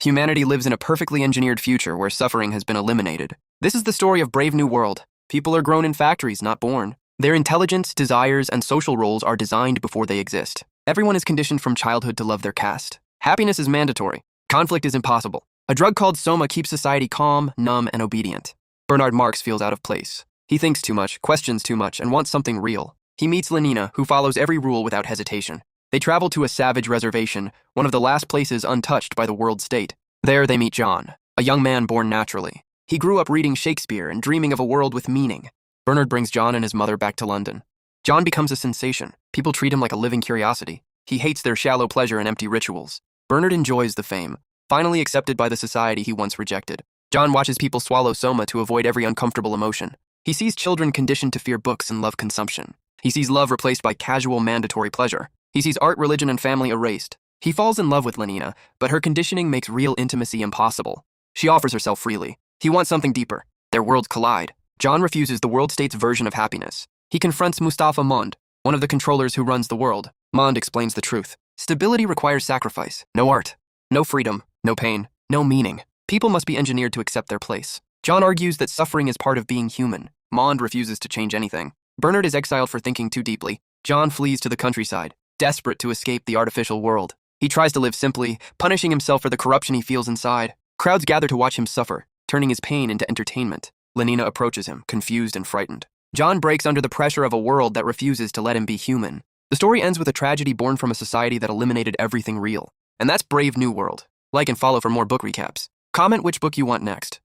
Humanity lives in a perfectly engineered future where suffering has been eliminated. This is the story of Brave New World. People are grown in factories, not born. Their intelligence, desires, and social roles are designed before they exist. Everyone is conditioned from childhood to love their caste. Happiness is mandatory. Conflict is impossible. A drug called Soma keeps society calm, numb, and obedient. Bernard Marx feels out of place. He thinks too much, questions too much, and wants something real. He meets Lenina, who follows every rule without hesitation. They travel to a savage reservation, one of the last places untouched by the world state. There they meet John, a young man born naturally. He grew up reading Shakespeare and dreaming of a world with meaning. Bernard brings John and his mother back to London. John becomes a sensation. People treat him like a living curiosity. He hates their shallow pleasure and empty rituals. Bernard enjoys the fame, finally accepted by the society he once rejected. John watches people swallow Soma to avoid every uncomfortable emotion. He sees children conditioned to fear books and love consumption. He sees love replaced by casual, mandatory pleasure. He sees art, religion, and family erased. He falls in love with Lenina, but her conditioning makes real intimacy impossible. She offers herself freely. He wants something deeper. Their worlds collide. John refuses the world state's version of happiness. He confronts Mustafa Mond, one of the controllers who runs the world. Mond explains the truth. Stability requires sacrifice. No art. No freedom. No pain. No meaning. People must be engineered to accept their place. John argues that suffering is part of being human. Mond refuses to change anything. Bernard is exiled for thinking too deeply. John flees to the countryside, desperate to escape the artificial world. He tries to live simply, punishing himself for the corruption he feels inside. Crowds gather to watch him suffer, turning his pain into entertainment. Lenina approaches him, confused and frightened. John breaks under the pressure of a world that refuses to let him be human. The story ends with a tragedy born from a society that eliminated everything real. And that's Brave New World. Like and follow for more book recaps. Comment which book you want next.